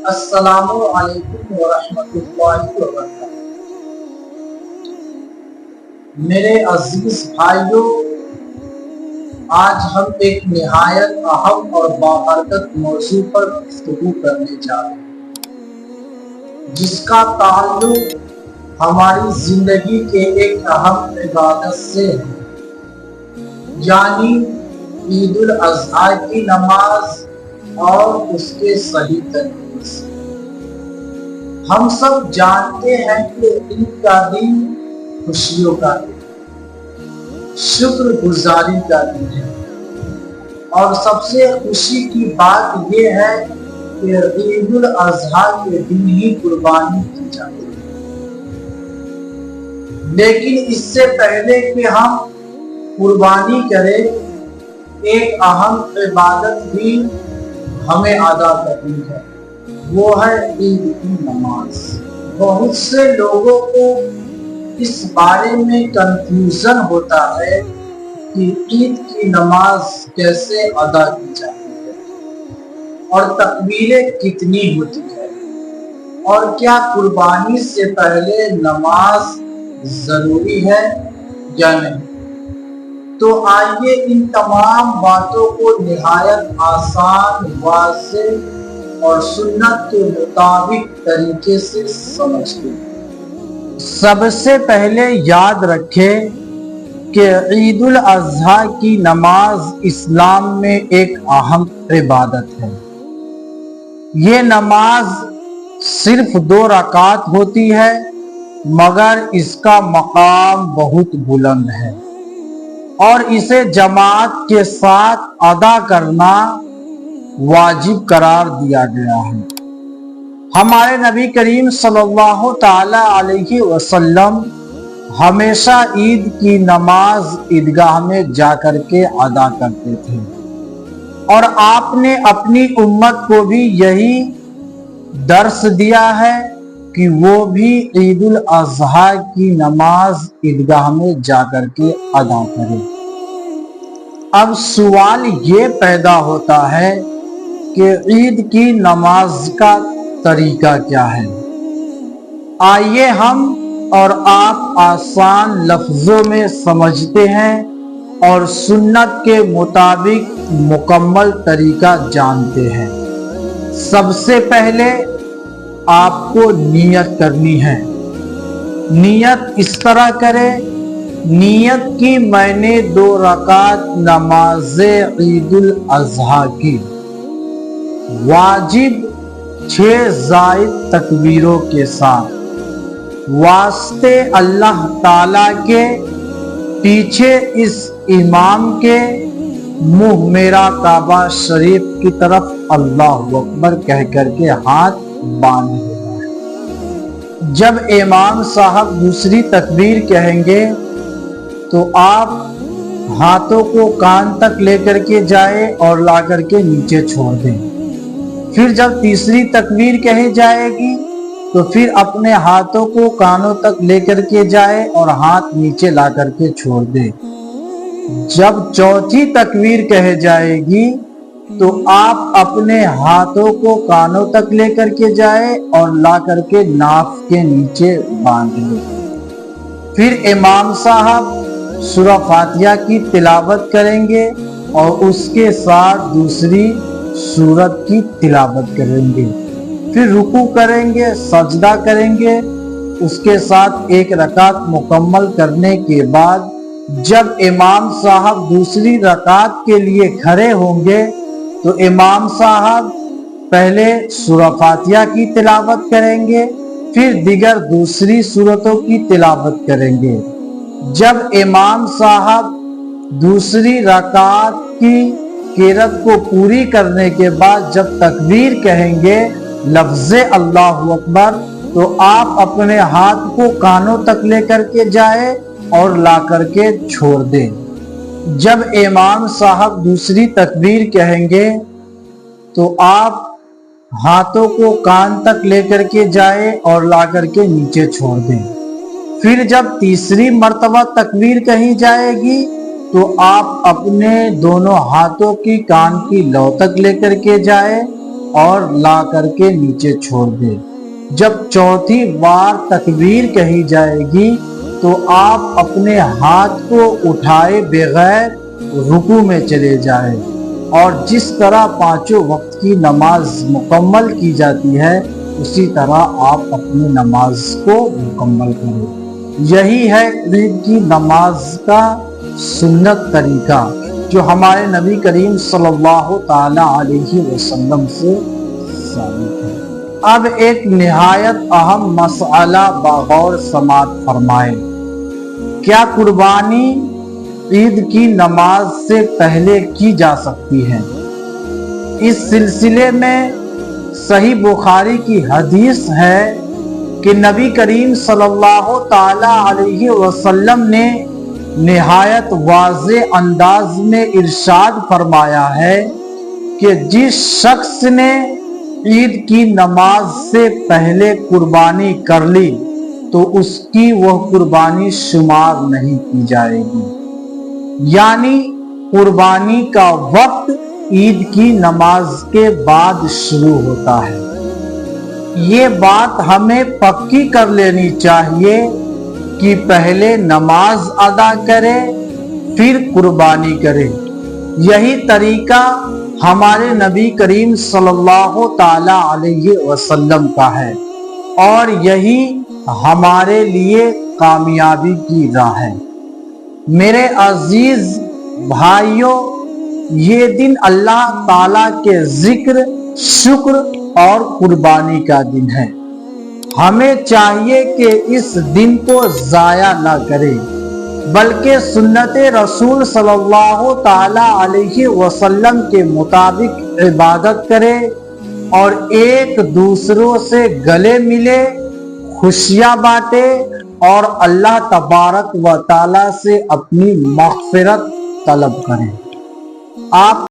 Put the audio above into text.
السلام علیکم ورحمۃ اللہ وبرکاتہ۔ میرے عزیز بھائیوں، آج ہم ایک نہایت اہم اور بابرکت موضوع پر گفتگو کرنے جا رہے ہیں، جس کا تعلق ہماری زندگی کے ایک اہم عبادت سے ہے، یعنی عید الاضحیٰ کی نماز اور اس کے صحیح طریقے سے۔ ہم سب جانتے ہیں کہ عید کا دن خوشیوں کا دن، شکر گزاری کا دن ہے، اور سب سے خوشی کی بات یہ ہے کہ عید الاضحیٰ کے دن ہی قربانی کی جاتی ہے۔ لیکن اس سے پہلے کہ ہم قربانی کریں، ایک اہم عبادت بھی ہمیں ادا کرنی ہے، وہ ہے عید کی نماز۔ بہت سے لوگوں کو اس بارے میں کنفیوژن ہوتا ہے کہ عید کی نماز کیسے ادا کی جاتی ہے، اور تکبیریں کتنی ہوتی ہے، اور کیا قربانی سے پہلے نماز ضروری ہے یا نہیں۔ تو آئیے ان تمام باتوں کو نہایت آسان، واضح اور سنت کے مطابق طریقے سے سمجھتے ہیں۔ سب سے پہلے یاد رکھیں کہ عید الاضحیٰ کی نماز اسلام میں ایک اہم عبادت ہے۔ یہ نماز صرف 2 رکعت ہوتی ہے، مگر اس کا مقام بہت بلند ہے، اور اسے جماعت کے ساتھ ادا کرنا واجب قرار دیا گیا ہے۔ ہمارے نبی کریم صلی اللہ تعالی علیہ وسلم ہمیشہ عید کی نماز عیدگاہ میں جا کر کے ادا کرتے تھے، اور آپ نے اپنی امت کو بھی یہی درس دیا ہے کہ وہ بھی عید الاضحیٰ کی نماز عیدگاہ میں جا کر کے ادا کرے۔ اب سوال یہ پیدا ہوتا ہے کہ عید کی نماز کا طریقہ کیا ہے۔ آئیے ہم اور آپ آسان لفظوں میں سمجھتے ہیں اور سنت کے مطابق مکمل طریقہ جانتے ہیں۔ سب سے پہلے آپ کو نیت کرنی ہے۔ نیت اس طرح کرے، نیت کی میں نے 2 رکعت نماز عید الاضحیٰ کی، واجب 6 زائد تکبیروں کے ساتھ، واسطے اللہ تعالی کے، پیچھے اس امام کے، منہ میرا کعبہ شریف کی طرف اللہ اکبر کہہ کر کے ہاتھ باندھ لینا ہے۔ جب امام صاحب دوسری تکبیر کہیں گے تو آپ ہاتھوں کو کان تک لے کر کے جائیں اور لا کر کے نیچے چھوڑ دیں۔ پھر جب تیسری تکبیر کہی جائے گی تو پھر اپنے ہاتھوں کو کانوں تک لے کر کے جائیں اور ہاتھ نیچے لا کر کے چھوڑ دیں۔ جب چوتھی تکبیر کہے جائے گی تو آپ اپنے ہاتھوں کو کانوں تک لے کر کے جائیں اور لا کر کے ناف کے نیچے باندھ لیں۔ پھر امام صاحب سورہ فاتحہ کی تلاوت کریں گے اور اس کے ساتھ دوسری سورت کی تلاوت کریں گے، پھر رکوع کریں گے، سجدہ کریں گے۔ اس کے ساتھ 1 رکعت مکمل کرنے کے بعد جب امام صاحب دوسری رکعت کے لیے کھڑے ہوں گے تو امام صاحب پہلے سورہ فاتحہ کی تلاوت کریں گے، پھر دیگر دوسری سورتوں کی تلاوت کریں گے۔ جب امام صاحب دوسری رکعت کی قرات کو پوری کرنے کے بعد جب تکبیر کہیں گے لفظ اللہ اکبر، تو آپ اپنے ہاتھ کو کانوں تک لے کر کے جائیں اور لا کر کے چھوڑ دیں۔ جب امام صاحب دوسری تکبیر کہیں گے تو آپ ہاتھوں کو کان تک لے کر کے جائیں اور لا کر کے نیچے چھوڑ دیں۔ پھر جب تیسری مرتبہ تکبیر کہی جائے گی تو آپ اپنے دونوں ہاتھوں کی کان کی لو تک لے کر کے جائیں اور لا کر کے نیچے چھوڑ دے۔ جب چوتھی بار تکبیر کہی جائے گی تو آپ اپنے ہاتھ کو اٹھائے بغیر رکوع میں چلے جائیں، اور جس طرح پانچوں وقت کی نماز مکمل کی جاتی ہے اسی طرح آپ اپنی نماز کو مکمل کریں۔ یہی ہے عید کی نماز کا سنت طریقہ جو ہمارے نبی کریم صلی اللہ تعالی علیہ وسلم سے ثابت ہے۔ اب ایک نہایت اہم مسئلہ بغور سماعت فرمائیں، کیا قربانی عید کی نماز سے پہلے کی جا سکتی ہے؟ اس سلسلے میں صحیح بخاری کی حدیث ہے کہ نبی کریم صلی اللہ تعالی علیہ وسلم نے نہایت واضح انداز میں ارشاد فرمایا ہے کہ جس شخص نے عید کی نماز سے پہلے قربانی کر لی تو اس کی وہ قربانی شمار نہیں کی جائے گی، یعنی قربانی کا وقت عید کی نماز کے بعد شروع ہوتا ہے۔ یہ بات ہمیں پکی کر لینی چاہیے کہ پہلے نماز ادا کرے پھر قربانی کرے۔ یہی طریقہ ہمارے نبی کریم صلی اللہ تعالی علیہ وسلم کا ہے، اور یہی ہمارے لیے کامیابی کی راہ ہے۔ میرے عزیز بھائیوں، یہ دن اللہ تعالیٰ کے ذکر، شکر اور قربانی کا دن ہے۔ ہمیں چاہیے کہ اس دن کو ضائع نہ کریں، بلکہ سنت رسول صلی اللہ تعالی علیہ وسلم کے مطابق عبادت کرے اور ایک دوسروں سے گلے ملے، خوشیاں بانٹے اور اللہ تبارک و تعالی سے اپنی مغفرت طلب کریں۔ آپ